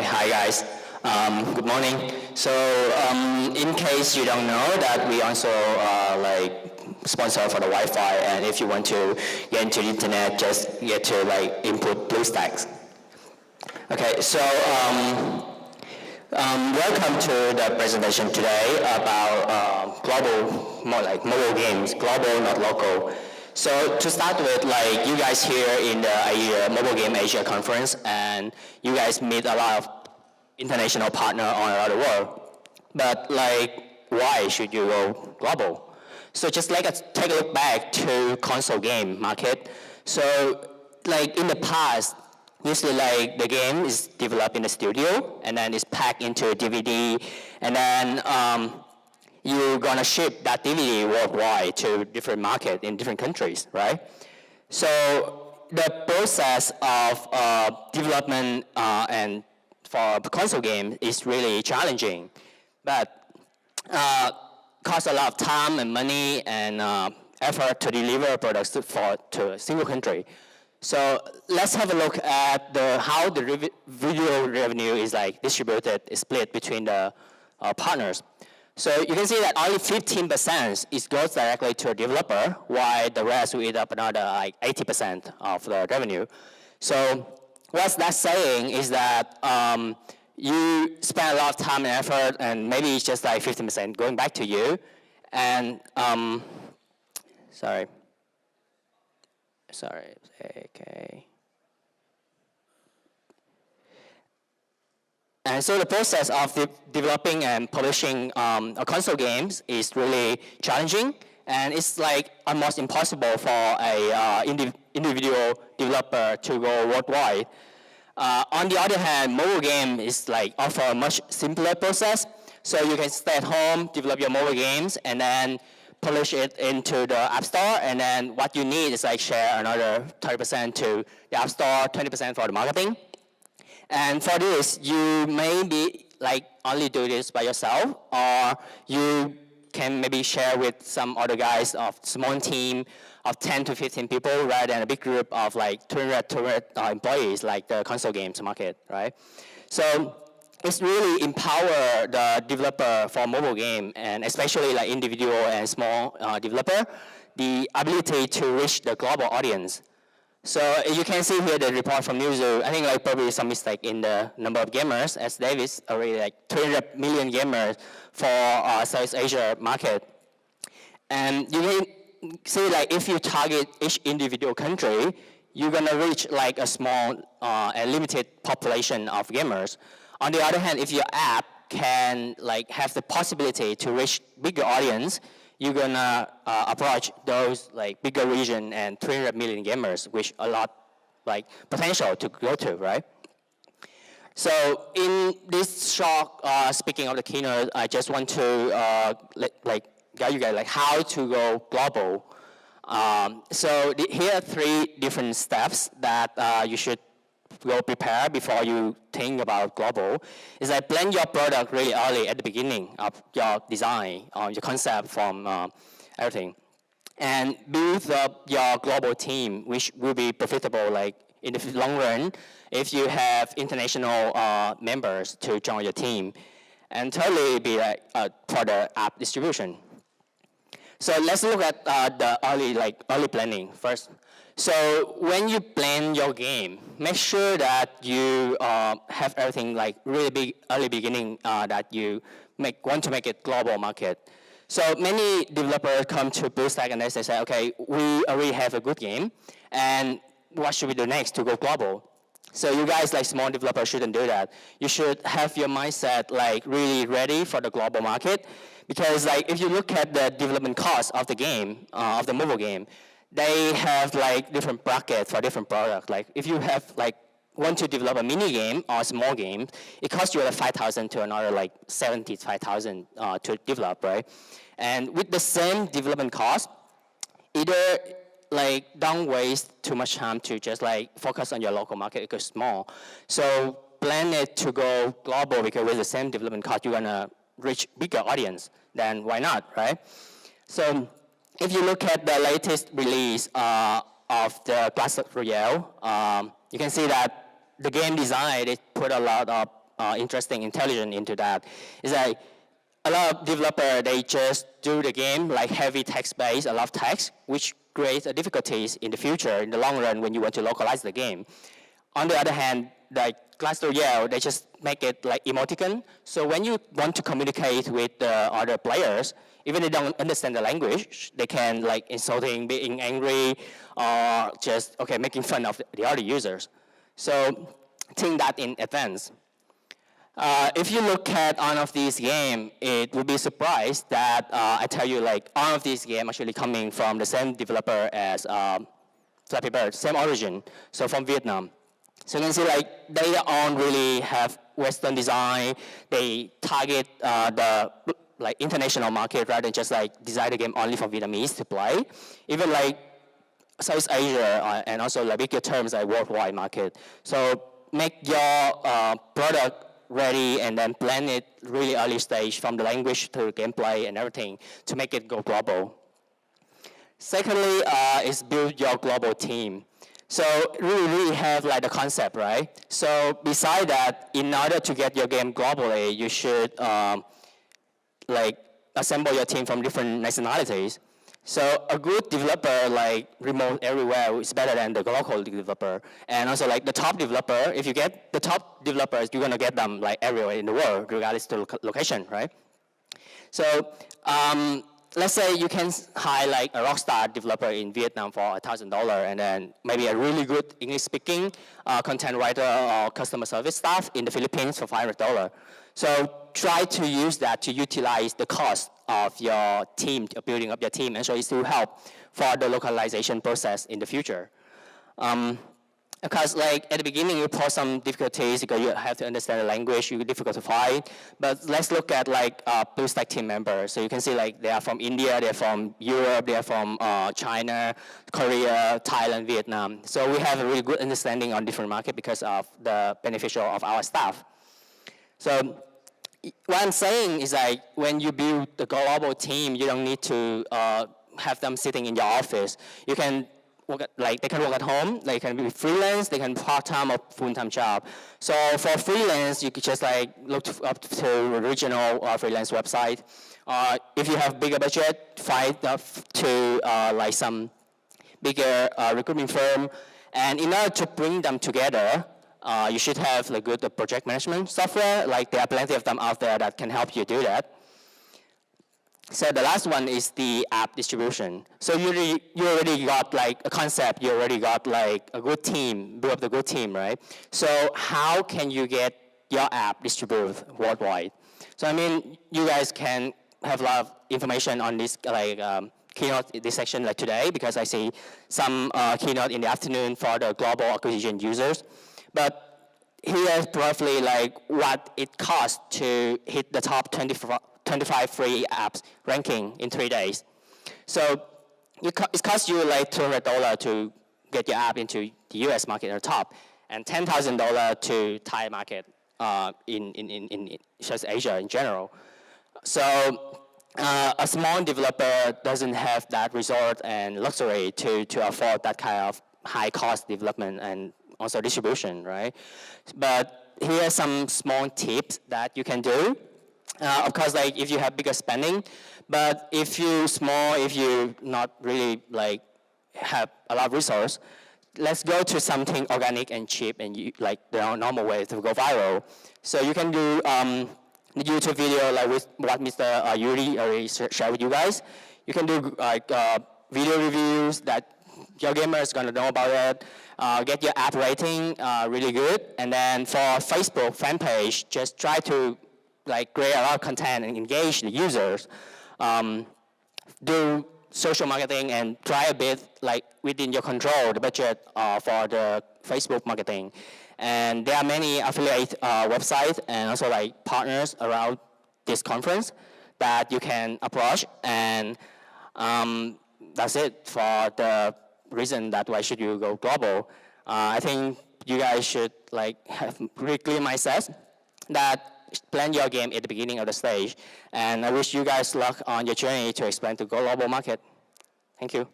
hi guys. Good morning. So, in case you don't know that we also sponsor for the Wi-Fi, and if you want to get into the internet, just get to input BlueStacks. Okay, so welcome to the presentation today about global, more like mobile games, global, not local. So to start with, you guys here in the Mobile Game Asia conference, and you guys meet a lot of international partners all around the world. But why should you go global? So just take a look back to console game market. So in the past, usually the game is developed in the studio, and then it's packed into a DVD, and then you're gonna ship that DVD worldwide to different markets in different countries, right? So the process of development and for console game is really challenging, but costs a lot of time and money and effort to deliver products to a single country. So let's have a look at how the video revenue is distributed, split between the partners. So you can see that only 15% goes directly to a developer, while the rest will eat up another 80% of the revenue. So what that's saying is that you spend a lot of time and effort, and maybe it's just 15% going back to you. And sorry, okay. And so the process of developing and publishing console games is really challenging, and it's almost impossible for a individual developer to go worldwide. On the other hand, mobile game is offer a much simpler process. So you can stay at home, develop your mobile games, and then publish it into the App Store, and then what you need is share another 30% to the App Store, 20% for the marketing. And for this, you maybe only do this by yourself, or you can maybe share with some other guys of small team of 10 to 15 people rather than a big group of 200 employees like the console games market, right? So it's really empower the developer for mobile game, and especially individual and small developer, the ability to reach the global audience. So you can see here the report from Newzoo. I think probably some mistake in the number of gamers, as Davis already 300 million gamers for Southeast Asia market. And you can see if you target each individual country, you're gonna reach a small and limited population of gamers. On the other hand, if your app can have the possibility to reach bigger audience, you're gonna approach those bigger region and 300 million gamers, which a lot potential to go to, right? So in this short speaking of the keynote, I just want to guide you guys how to go global. So here are 3 different steps that you should go prepare before you think about global. Is plan your product really early at the beginning of your design, your concept from everything. And build up your global team, which will be profitable in the long run if you have international members to join your team. And thirdly, be for the app distribution. So let's look at the early planning first. So when you plan your game, make sure that you have everything really big early beginning that you want to make it global market. So many developers come to BlueStacks and they say, okay, we already have a good game, and what should we do next to go global? So you guys small developers shouldn't do that. You should have your mindset really ready for the global market, because if you look at the development cost of the game, of the mobile game, they have different brackets for different products. If you have want to develop a mini game or a small game, it costs you 5,000 to another 75,000 to develop, right? And with the same development cost, either don't waste too much time to just focus on your local market because small. So plan it to go global, because with the same development cost, you're gonna reach bigger audience. Then why not, right? So if you look at the latest release of the Clash Royale, you can see that the game design, it put a lot of interesting intelligence into that. Is that a lot of developers, they just do the game like heavy text-based, a lot of text, which creates difficulties in the future, in the long run, when you want to localize the game. On the other hand, like Clash Royale, they just make it like emoticon. So when you want to communicate with the other players, even if they don't understand the language, they can like insulting, being angry, or just making fun of the other users. So think that in advance. If you look at all of these games, it will be surprised that I tell you like all of these games actually coming from the same developer as Flappy Bird, same origin, so from Vietnam. So you can see like they all really have Western design. They target the like international market rather than just like design the game only for Vietnamese to play. Even like Southeast Asia and also like bigger terms like worldwide market. So make your product ready and then plan it really early stage from the language to the gameplay and everything to make it go global. Secondly, is build your global team. So really have like the concept, right? So beside that, in order to get your game globally, you should like assemble your team from different nationalities. So a good developer like remote everywhere is better than the local developer. And also like the top developer, if you get the top developers, you're gonna get them like everywhere in the world, regardless to location, right? So let's say you can hire like a rockstar developer in Vietnam for $1,000 and then maybe a really good English speaking content writer or customer service staff in the Philippines for $500. So try to use that to utilize the cost of your team, building up your team, and so it will help for the localization process in the future. Because like at the beginning you pose some difficulties because you have to understand the language, it's difficult to find. But let's look at like BlueStacks team members. So you can see like they are from India, they're from Europe, they're from China, Korea, Thailand, Vietnam. So we have a really good understanding on different markets because of the beneficial of our staff. So what I'm saying is like when you build the global team, you don't need to have them sitting in your office. You can work they can work at home, they can be freelance, they can part-time or full-time job. So for freelance, you could just like look up to regional freelance website. If you have bigger budget, find to like some bigger recruitment firm. And in order to bring them together, you should have like good project management software. Like there are plenty of them out there that can help you do that. So the last one is the app distribution. So you already got like a concept, you already got like a good team, build up the good team, right? So how can you get your app distributed worldwide? So I mean, you guys can have a lot of information on this like keynote, this section like today, because I see some keynote in the afternoon for the global acquisition users. But here's roughly like what it costs to hit the top 25 free apps ranking in 3 days. So it costs you like $200 to get your app into the US market at the top, and $10,000 to Thai market in just Asia in general. So a small developer doesn't have that resort and luxury to afford that kind of high cost development and also distribution, right? But here are some small tips that you can do. Of course, like if you have bigger spending, but if you not really like have a lot of resource, let's go to something organic and cheap and like the normal way to go viral. So you can do the YouTube video like with what Mr. Yuri already shared with you guys. You can do like video reviews that your gamer is gonna know about it. Get your app rating really good, and then for Facebook fan page, just try to like create a lot of content and engage the users. Do social marketing and try a bit like within your control the budget for the Facebook marketing. And there are many affiliate websites and also like partners around this conference that you can approach, and that's it for the reason that why should you go global. I think you guys should like have really clear mindset that plan your game at the beginning of the stage, and I wish you guys luck on your journey to expand to global market. Thank you.